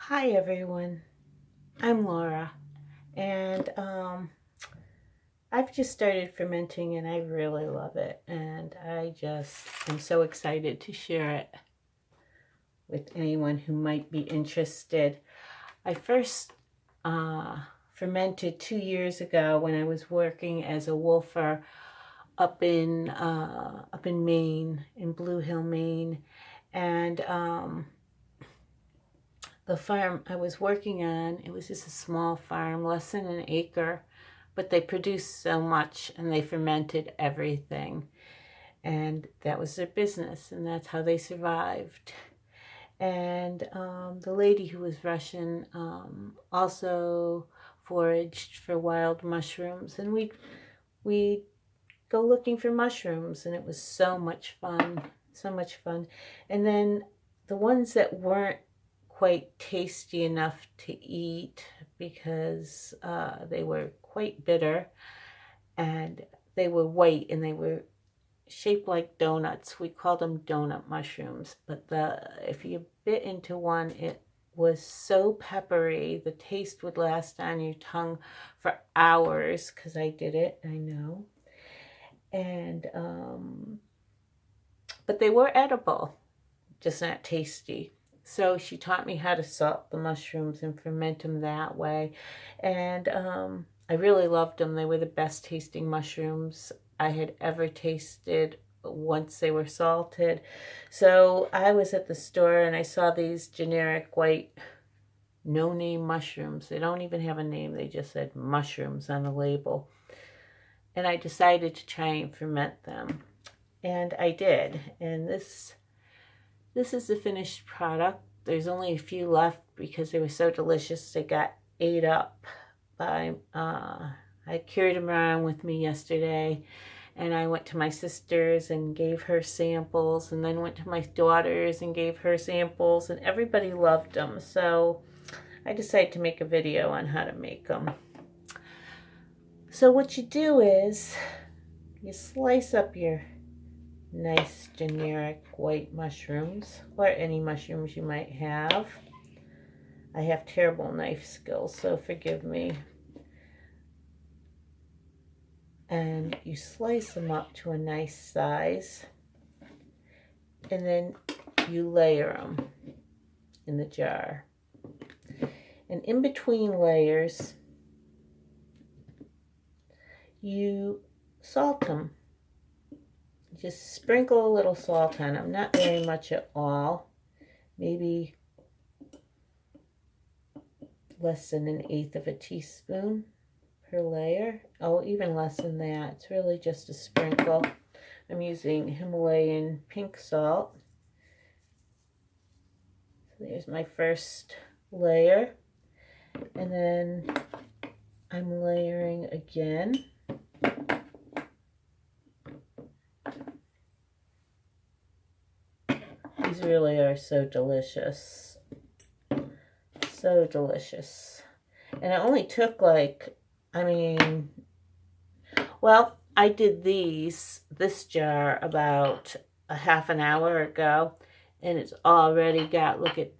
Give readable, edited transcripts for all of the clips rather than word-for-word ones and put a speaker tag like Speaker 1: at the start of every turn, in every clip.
Speaker 1: Hi everyone, I'm Laura, and I've just started fermenting and I really love it, and I just am so excited to share it with anyone who might be interested. I first fermented 2 years ago when I was working as a woofer up in Maine, in Blue Hill, Maine, and the farm I was working on, it was just a small farm, less than an acre, but they produced so much and they fermented everything. And that was their business, and that's how they survived. And the lady who was Russian also foraged for wild mushrooms, and we go looking for mushrooms, and it was so much fun, so much fun. And then the ones that weren't quite tasty enough to eat because they were quite bitter and they were white and they were shaped like donuts. We called them donut mushrooms, but if you bit into one, it was so peppery. The taste would last on your tongue for hours because I did it, I know. And but they were edible, just not tasty. So she taught me how to salt the mushrooms and ferment them that way. And I really loved them. They were the best tasting mushrooms I had ever tasted once they were salted. So I was at the store and I saw these generic white no-name mushrooms. They don't even have a name. They just said mushrooms on the label. And I decided to try and ferment them. And I did. And this is the finished product. There's only a few left because they were so delicious. They got ate up by, I carried them around with me yesterday, and I went to my sister's and gave her samples, and then went to my daughter's and gave her samples, and everybody loved them. So I decided to make a video on how to make them. So what you do is you slice up your nice generic white mushrooms, or any mushrooms you might have. I have terrible knife skills, so forgive me. And you slice them up to a nice size, and then you layer them in the jar. And in between layers, you salt them. Just sprinkle a little salt on them, not very much at all, maybe less than 1/8 of a teaspoon per layer. Oh, even less than that. It's really just a sprinkle. I'm using Himalayan pink salt. So there's my first layer. And then I'm layering again. These really are so delicious. So delicious. And it only took well, I did this jar about a half an hour ago, and it's already got, look at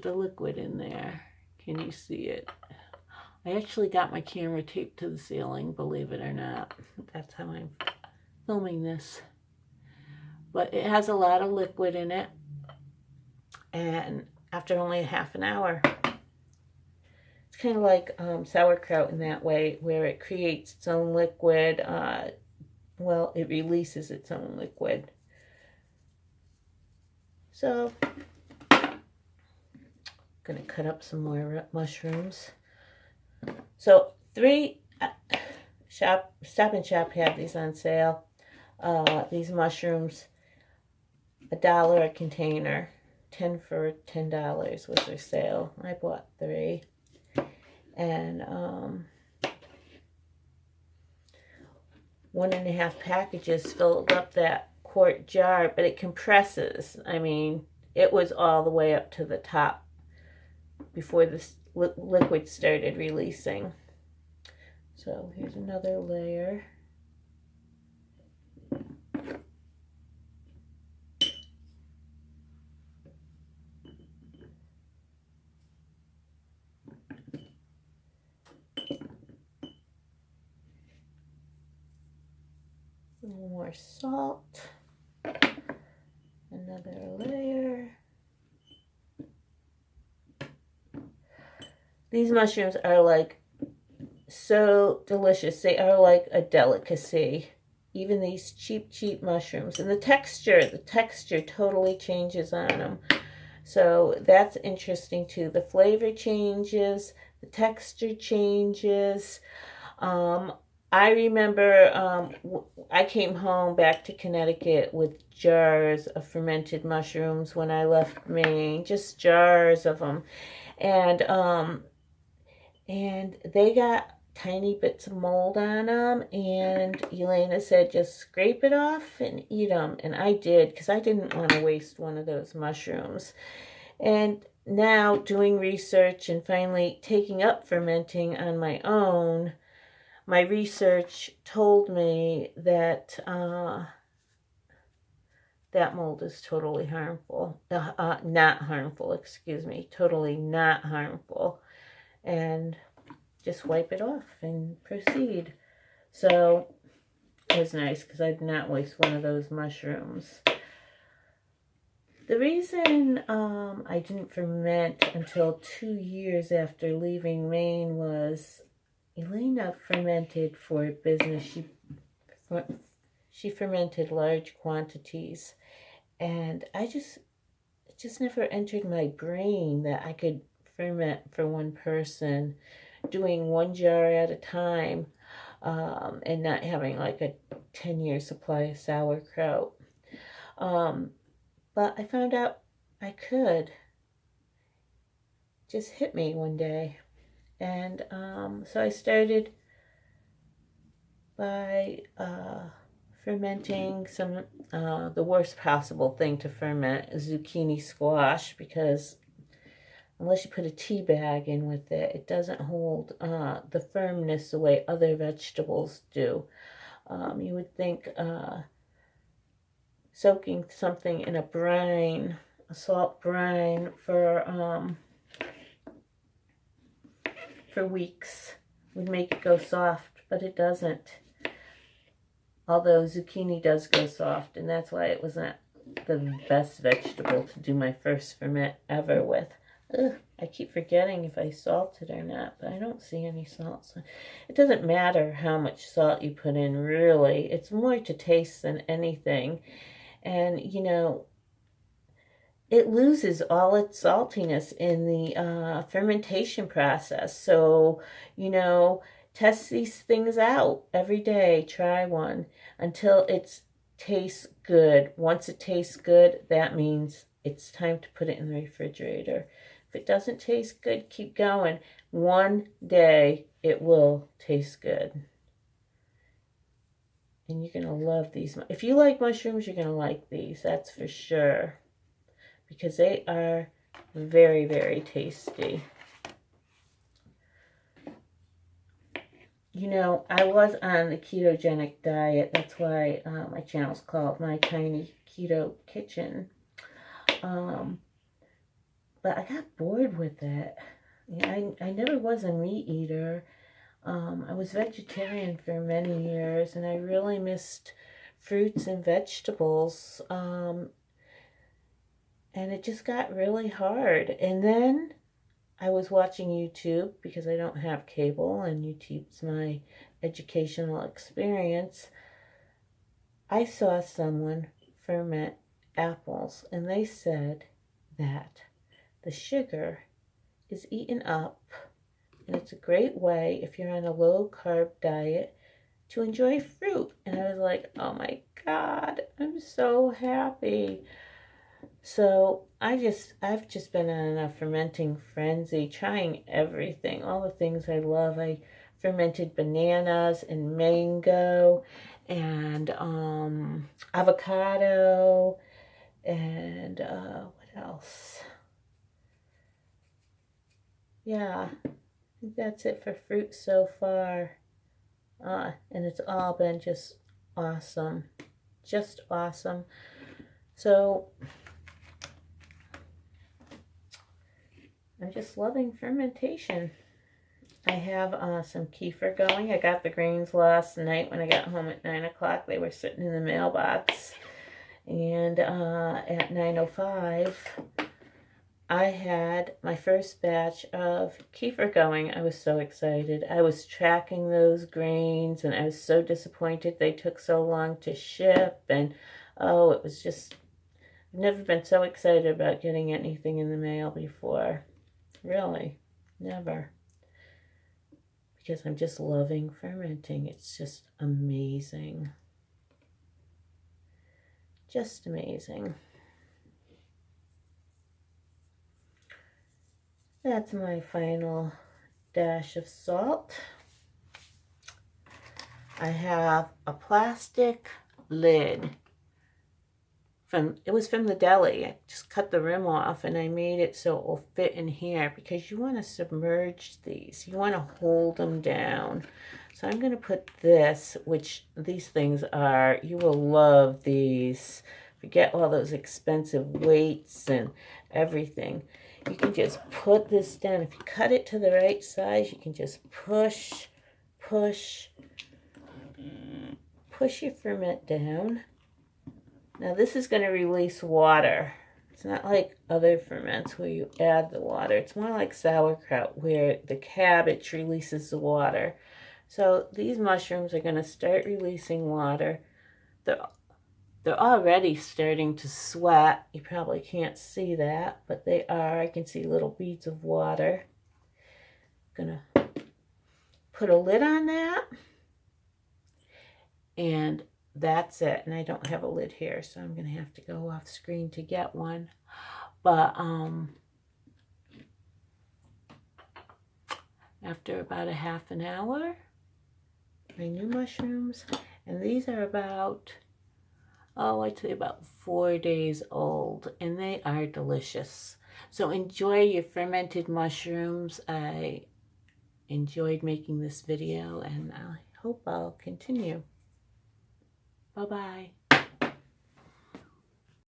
Speaker 1: the liquid in there. Can you see it? I actually got my camera taped to the ceiling, believe it or not. That's how I'm filming this. But it has a lot of liquid in it, and after only a half an hour, it's kind of like sauerkraut in that way, where it creates its own liquid. Well, it releases its own liquid. So I'm gonna cut up some more mushrooms. So Stop and Shop had these on sale. These mushrooms, $1 a container. 10 for $10 was their sale. I bought 3. And 1.5 packages filled up that quart jar, but it compresses. I mean, it was all the way up to the top before this liquid started releasing. So here's another layer. more salt. Another layer. These mushrooms are like so delicious. They are like a delicacy. Even these cheap mushrooms. And the texture totally changes on them. So that's interesting too. The flavor changes, the texture changes. I remember I came home back to Connecticut with jars of fermented mushrooms when I left Maine, just jars of them. And they got tiny bits of mold on them, and Elena said just scrape it off and eat them. And I did, because I didn't want to waste one of those mushrooms. And now doing research and finally taking up fermenting on my own, my research told me that that mold is totally harmful. Not harmful, excuse me. Totally not harmful. And just wipe it off and proceed. So it was nice because I did not waste one of those mushrooms. The reason I didn't ferment until 2 years after leaving Maine was Elena fermented for business. She fermented large quantities, and it just never entered my brain that I could ferment for one person, doing 1 jar at a time, and not having like a 10-year supply of sauerkraut. But I found out I could. Just hit me one day. And so I started by fermenting some, the worst possible thing to ferment, zucchini squash, because unless you put a tea bag in with it, it doesn't hold the firmness the way other vegetables do. You would think soaking something in a brine, a salt brine, for weeks would make it go soft, but it doesn't. Although zucchini does go soft, and that's why it wasn't the best vegetable to do my first ferment ever with. Ugh, I keep forgetting if I salted or not, but I don't see any salt. So it doesn't matter how much salt you put in, really. It's more to taste than anything. And, you know, it loses all its saltiness in the fermentation process. So, you know, test these things out every day. Try one until it tastes good. Once it tastes good, that means it's time to put it in the refrigerator. If it doesn't taste good, keep going. One day it will taste good. And you're going to love these. If you like mushrooms, you're going to like these. That's for sure. Because they are very, very tasty. You know, I was on the ketogenic diet. That's why my channel's called My Tiny Keto Kitchen. But I got bored with it. I never was a meat eater. I was vegetarian for many years, and I really missed fruits and vegetables. And it just got really hard. And then I was watching YouTube, because I don't have cable, and YouTube's my educational experience. I saw someone ferment apples, and they said that the sugar is eaten up, and it's a great way, if you're on a low-carb diet, to enjoy fruit. And I was like, oh my God, I'm so happy. So I've just been on a fermenting frenzy, trying everything, all the things I love. I fermented bananas and mango and avocado and what else? Yeah, I think that's it for fruit so far. And it's all been just awesome. Just awesome. So I'm just loving fermentation. I have some kefir going. I got the grains last night when I got home at 9 o'clock. They were sitting in the mailbox. And at 9:05, I had my first batch of kefir going. I was so excited. I was tracking those grains, and I was so disappointed they took so long to ship. And, oh, it was just, I've never been so excited about getting anything in the mail before. Really, never. Because I'm just loving fermenting. It's just amazing. Just amazing. That's my final dash of salt. I have a plastic lid. It was from the deli. I just cut the rim off and I made it so it will fit in here because you want to submerge these. You want to hold them down. So I'm going to put this, which these things are, you will love these. Forget all those expensive weights and everything. You can just put this down. If you cut it to the right size, you can just push your ferment down. Now this is going to release water. It's not like other ferments where you add the water. It's more like sauerkraut where the cabbage releases the water. So these mushrooms are going to start releasing water. They're already starting to sweat. You probably can't see that, but they are. I can see little beads of water. I'm going to put a lid on that. And that's it. And I don't have a lid here, so I'm going to have to go off screen to get one. But after about a half an hour, my new mushrooms, and these are about, I'd say about 4 days old, and they are delicious. So enjoy your fermented mushrooms. I enjoyed making this video, and I hope I'll continue. Bye-bye.